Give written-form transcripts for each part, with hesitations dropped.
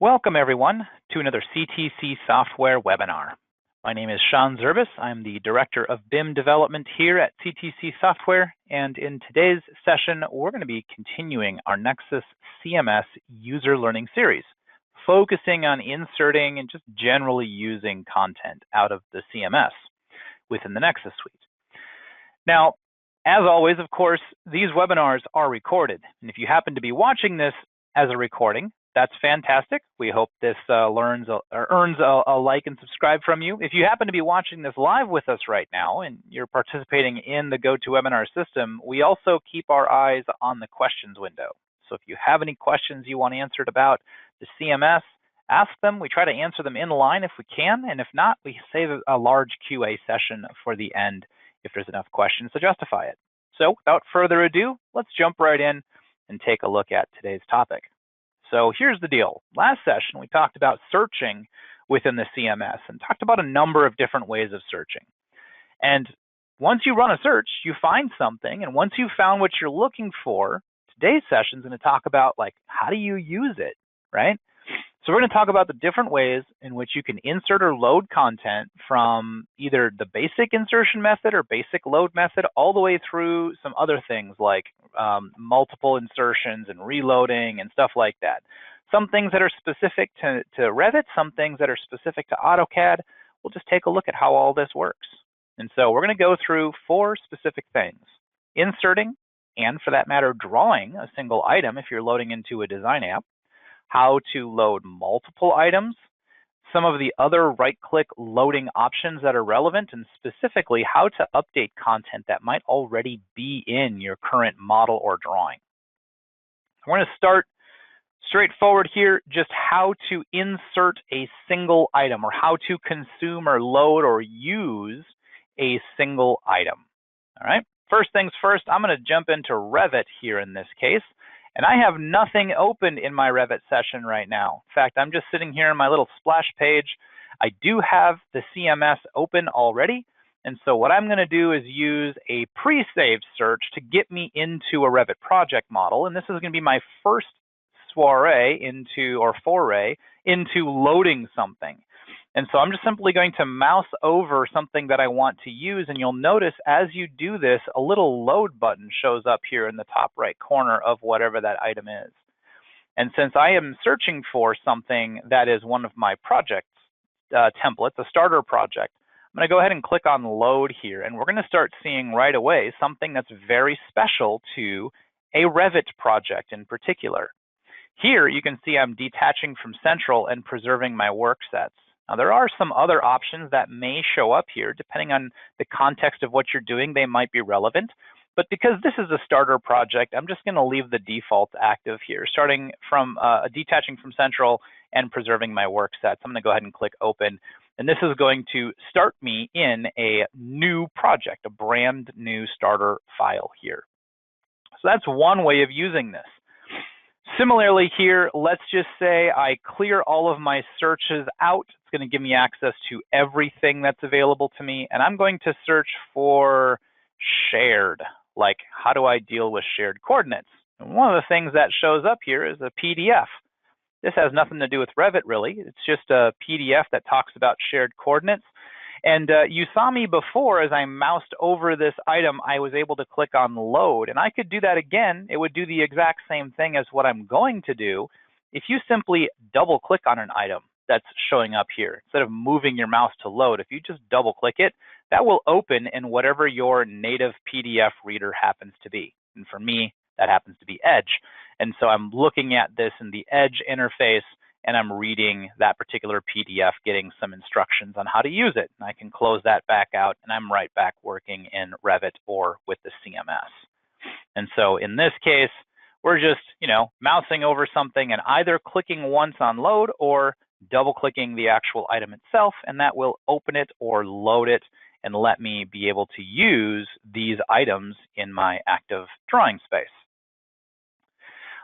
Welcome everyone to another CTC Software webinar. My name is Sean Zerbis. I'm the Director of BIM Development here at CTC Software, and in today's session, we're going to be continuing our Nexus CMS user learning series, focusing on inserting and just generally using content out of the CMS within the Nexus suite. Now, as always, of course, these webinars are recorded, and if you happen to be watching this as a recording, that's fantastic. We hope this earns a like and subscribe from you. If you happen to be watching this live with us right now and you're participating in the GoToWebinar system, we also keep our eyes on the questions window. So if you have any questions you want answered about the CMS, ask them. We try to answer them in line if we can, and if not, we save a large QA session for the end if there's enough questions to justify it. So without further ado, let's jump right in and take a look at today's topic. So here's the deal. Last session, we talked about searching within the CMS and talked about a number of different ways of searching. And once you run a search, you find something, and once you've found what you're looking for, today's session is going to talk about how do you use it, right? So we're going to talk about the different ways in which you can insert or load content from either the basic insertion method or basic load method all the way through some other things like multiple insertions and reloading and stuff like that. Some things that are specific to Revit, some things that are specific to AutoCAD. We'll just take a look at how all this works. And so we're going to go through 4 specific things: inserting, and for that matter, drawing a single item if you're loading into a design app, how to load multiple items, some of the other right-click loading options that are relevant, and specifically how to update content that might already be in your current model or drawing. We're going to start straightforward here, just how to insert a single item or how to consume or load or use a single item. All right, first things first, I'm going to jump into Revit here in this case. And I have nothing open in my Revit session right now. In fact, I'm just sitting here in my little splash page. I do have the CMS open already. And so what I'm going to do is use a pre-saved search to get me into a Revit project model. And this is going to be my first foray into loading something. And so I'm just simply going to mouse over something that I want to use, and you'll notice as you do this, a little load button shows up here in the top right corner of whatever that item is. And since I am searching for something that is one of my project templates, a starter project, I'm going to go ahead and click on load here, and we're going to start seeing right away something that's very special to a Revit project in particular. Here you can see I'm detaching from central and preserving my work sets. Now, there are some other options that may show up here. Depending on the context of what you're doing, they might be relevant. But because this is a starter project, I'm just going to leave the default active here, starting from detaching from central and preserving my work sets. I'm going to go ahead and click open. And this is going to start me in a new project, a brand new starter file here. So that's one way of using this. Similarly here, let's just say I clear all of my searches out. It's going to give me access to everything that's available to me. And I'm going to search for shared, like how do I deal with shared coordinates? And one of the things that shows up here is a PDF. This has nothing to do with Revit really. It's just a PDF that talks about shared coordinates. And you saw me before as I moused over this item, I was able to click on load. And I could do that again. It would do the exact same thing as what I'm going to do if you simply double click on an item that's showing up here. Instead of moving your mouse to load, if you just double click it, that will open in whatever your native PDF reader happens to be. And for me, that happens to be Edge. And so I'm looking at this in the Edge interface, and I'm reading that particular PDF, getting some instructions on how to use it. And I can close that back out, and I'm right back working in Revit or with the CMS. And so in this case, we're just, mousing over something and either clicking once on load or double-clicking the actual item itself, and that will open it or load it and let me be able to use these items in my active drawing space.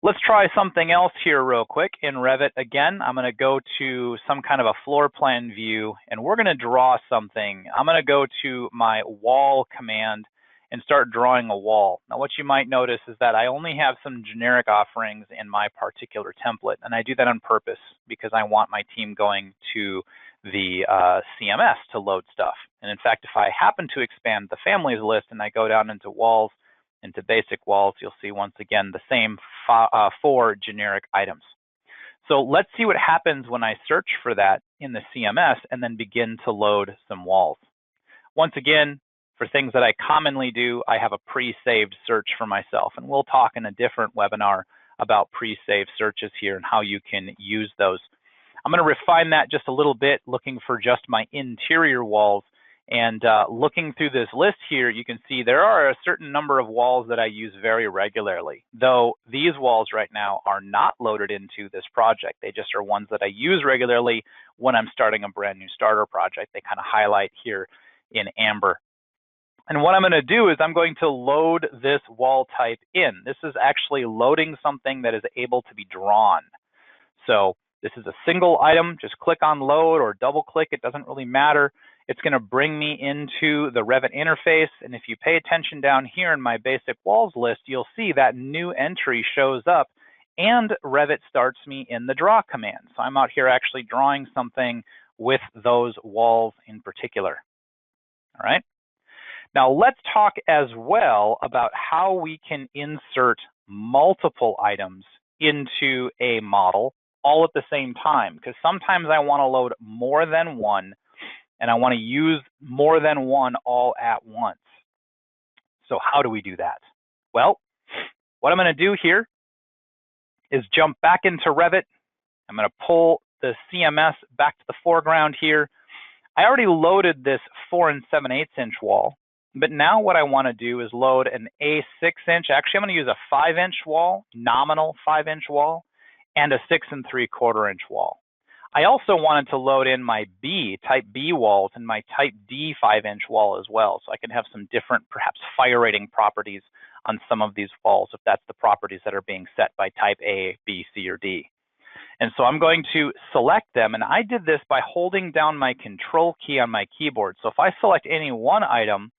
Let's try something else here real quick in Revit. Again, I'm going to go to some kind of a floor plan view, and we're going to draw something. I'm going to go to my wall command, and start drawing a wall. Now, what you might notice is that I only have some generic offerings in my particular template, and I do that on purpose because I want my team going to the CMS to load stuff. And in fact, if I happen to expand the families list and I go down into walls, into basic walls, you'll see once again the same 4 generic items. So let's see what happens when I search for that in the CMS and then begin to load some walls. Once again, for things that I commonly do, I have a pre-saved search for myself, and we'll talk in a different webinar about pre-saved searches here and how you can use those. I'm going to refine that just a little bit, looking for just my interior walls. And looking through this list here, you can see there are a certain number of walls that I use very regularly, though these walls right now are not loaded into this project. They just are ones that I use regularly when I'm starting a brand new starter project. They kind of highlight here in amber. And what I'm going to do is I'm going to load this wall type in. This is actually loading something that is able to be drawn. So this is a single item. Just click on load or double click. It doesn't really matter. It's going to bring me into the Revit interface. And if you pay attention down here in my basic walls list, you'll see that new entry shows up and Revit starts me in the draw command. So I'm out here actually drawing something with those walls in particular. All right. Now let's talk as well about how we can insert multiple items into a model all at the same time, because sometimes I want to load more than one and I want to use more than one all at once. So how do we do that? Well, what I'm going to do here is jump back into Revit. I'm going to pull the CMS back to the foreground here. I already loaded this 4 7/8 inch wall, but now what I want to do is load an A 6 inch. Actually, I'm going to use a 5 inch wall, nominal 5 inch wall, and a 6 3/4 inch wall. I also wanted to load in my type B walls and my type D 5 inch wall as well, so I can have some different, perhaps fire rating properties on some of these walls if that's the properties that are being set by type A, B, C, or D. And so I'm going to select them, and I did this by holding down my control key on my keyboard. So if I select any one item,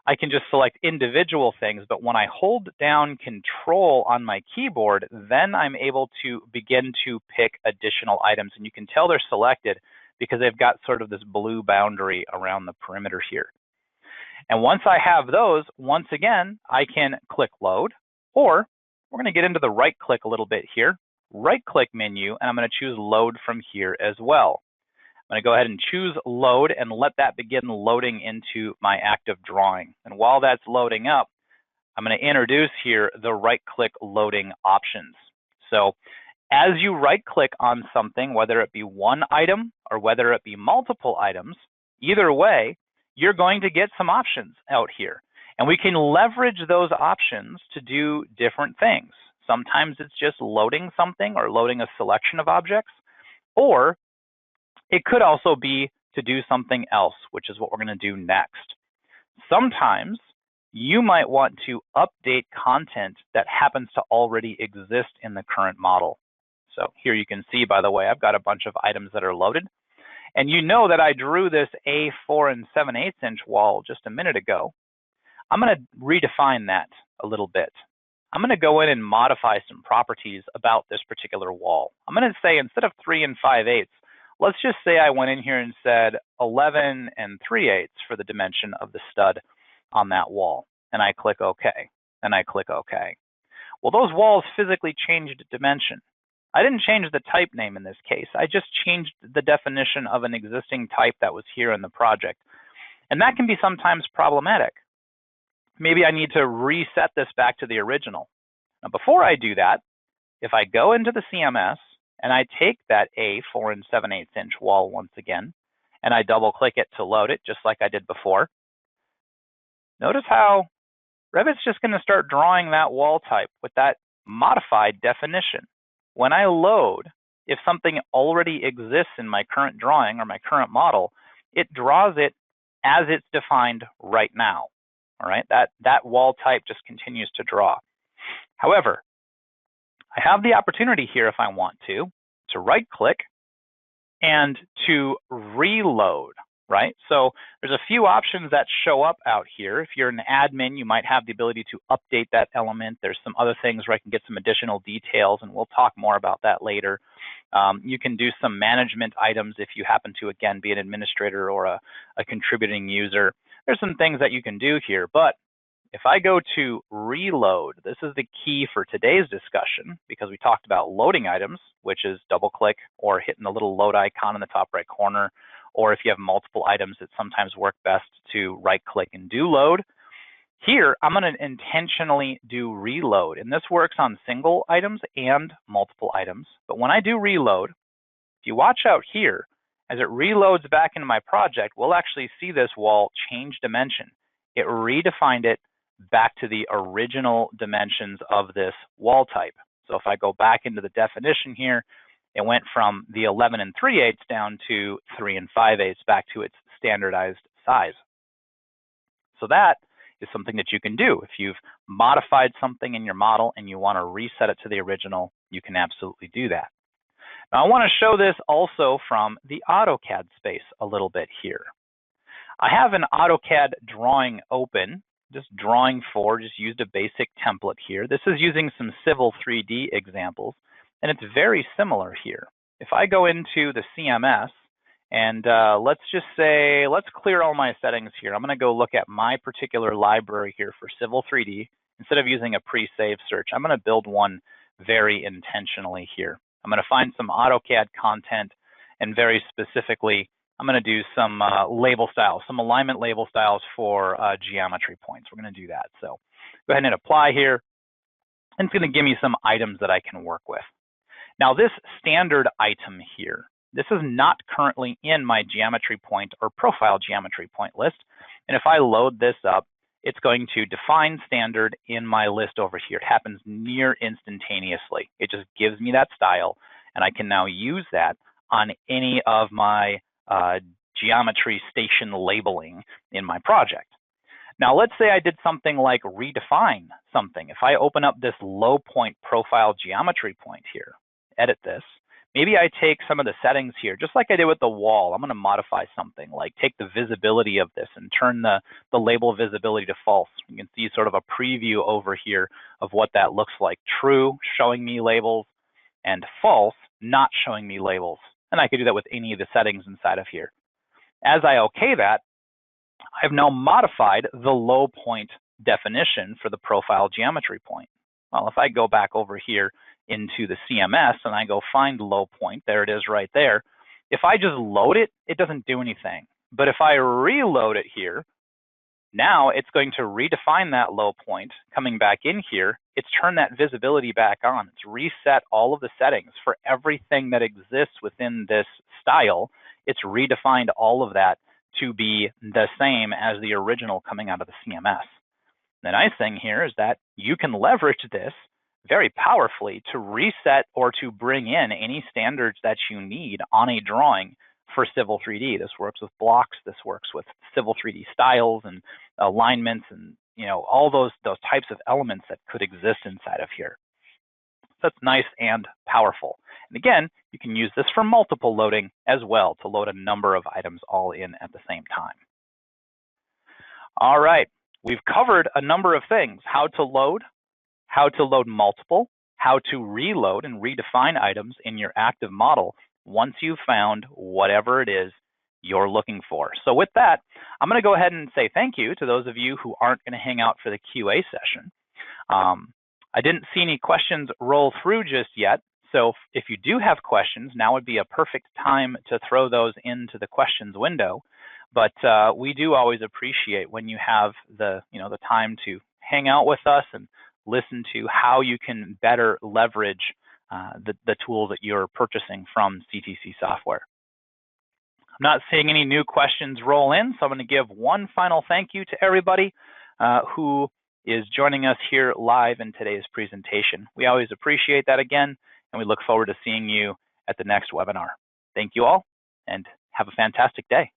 I can just select individual things, but when I hold down control on my keyboard, then I'm able to begin to pick additional items. And you can tell they're selected because they've got sort of this blue boundary around the perimeter here. And once I have those, once again, I can click load, or we're going to get into the right click a little bit here. Right click menu, and I'm going to choose load from here as well. I'm going to go ahead and choose load and let that begin loading into my active drawing. And while that's loading up, I'm going to introduce here the right click loading options. So as you right click on something, whether it be one item or whether it be multiple items, either way, you're going to get some options out here. And we can leverage those options to do different things. Sometimes it's just loading something or loading a selection of objects, or it could also be to do something else, which is what we're going to do next. Sometimes you might want to update content that happens to already exist in the current model. So here you can see, by the way, I've got a bunch of items that are loaded. And you know that I drew this A 4 7/8 inch wall just a minute ago. I'm going to redefine that a little bit. I'm going to go in and modify some properties about this particular wall. I'm going to say instead of 3 5/8, let's just say I went in here and said 11 3/8 for the dimension of the stud on that wall. And I click OK, and I click OK. Well, those walls physically changed dimension. I didn't change the type name in this case. I just changed the definition of an existing type that was here in the project. And that can be sometimes problematic. Maybe I need to reset this back to the original. Now, before I do that, if I go into the CMS and I take that A 4 7/8 inch wall once again, and I double click it to load it, just like I did before, notice how Revit's just going to start drawing that wall type with that modified definition. When I load, if something already exists in my current drawing or my current model, it draws it as it's defined right now. All right, that wall type just continues to draw. However, I have the opportunity here, if I want to right click and to reload, right? So there's a few options that show up out here. If you're an admin, you might have the ability to update that element. There's some other things where I can get some additional details, and we'll talk more about that later. You can do some management items if you happen to, again, be an administrator or a contributing user. There's some things that you can do here, but if I go to reload, this is the key for today's discussion, because we talked about loading items, which is double click or hitting the little load icon in the top right corner, or if you have multiple items, it sometimes work best to right click and do load. Here, I'm going to intentionally do reload, and this works on single items and multiple items. But when I do reload, if you watch out here, as it reloads back into my project, we'll actually see this wall change dimension. It redefined it back to the original dimensions of this wall type. So if I go back into the definition here, it went from the 11 3/8 down to 3 5/8 back to its standardized size. So that is something that you can do. If you've modified something in your model and you want to reset it to the original, you can absolutely do that. Now I want to show this also from the AutoCAD space a little bit here. I have an AutoCAD drawing open, just drawing 4, just used a basic template here. This is using some Civil 3D examples, and it's very similar here. If I go into the CMS, and let's just say, let's clear all my settings here. I'm going to go look at my particular library here for Civil 3D. Instead of using a pre-save search, I'm going to build one very intentionally here. I'm going to find some AutoCAD content, and very specifically, I'm going to do some label styles, some alignment label styles for geometry points. We're going to do that. So go ahead and apply here, and it's going to give me some items that I can work with. Now this standard item here, this is not currently in my geometry point or profile geometry point list. And if I load this up, it's going to define standard in my list over here. It happens near instantaneously. It just gives me that style, and I can now use that on any of my geometry station labeling in my project. Now, let's say I did something like redefine something. If I open up this low point profile geometry point here, edit this, maybe I take some of the settings here, just like I did with the wall. I'm going to modify something, like take the visibility of this and turn the label visibility to false. You can see sort of a preview over here of what that looks like. True, showing me labels, and false, not showing me labels. And I could do that with any of the settings inside of here. As I OK that, I've now modified the low point definition for the profile geometry point. Well, if I go back over here into the CMS and I go find low point, there it is right there. If I just load it, it doesn't do anything. But if I reload it here, now it's going to redefine that low point. Coming back in here, it's turned that visibility back on. It's reset all of the settings for everything that exists within this style. It's redefined all of that to be the same as the original coming out of the CMS. The nice thing here is that you can leverage this very powerfully to reset or to bring in any standards that you need on a drawing for Civil 3D. This works with blocks, this works with Civil 3D styles and alignments, and all those types of elements that could exist inside of here. So that's nice and powerful. And again, you can use this for multiple loading as well, to load a number of items all in at the same time. All right, we've covered a number of things: how to load multiple, how to reload and redefine items in your active model once you've found whatever it is you're looking for. So with that, I'm going to go ahead and say thank you to those of you who aren't going to hang out for the QA session. I didn't see any questions roll through just yet, so if you do have questions, now would be a perfect time to throw those into the questions window. But we do always appreciate when you have the time to hang out with us and listen to how you can better leverage the tools that you're purchasing from CTC Software. I'm not seeing any new questions roll in, so I'm going to give one final thank you to everybody who is joining us here live in today's presentation. We always appreciate that again, and we look forward to seeing you at the next webinar. Thank you all, and have a fantastic day.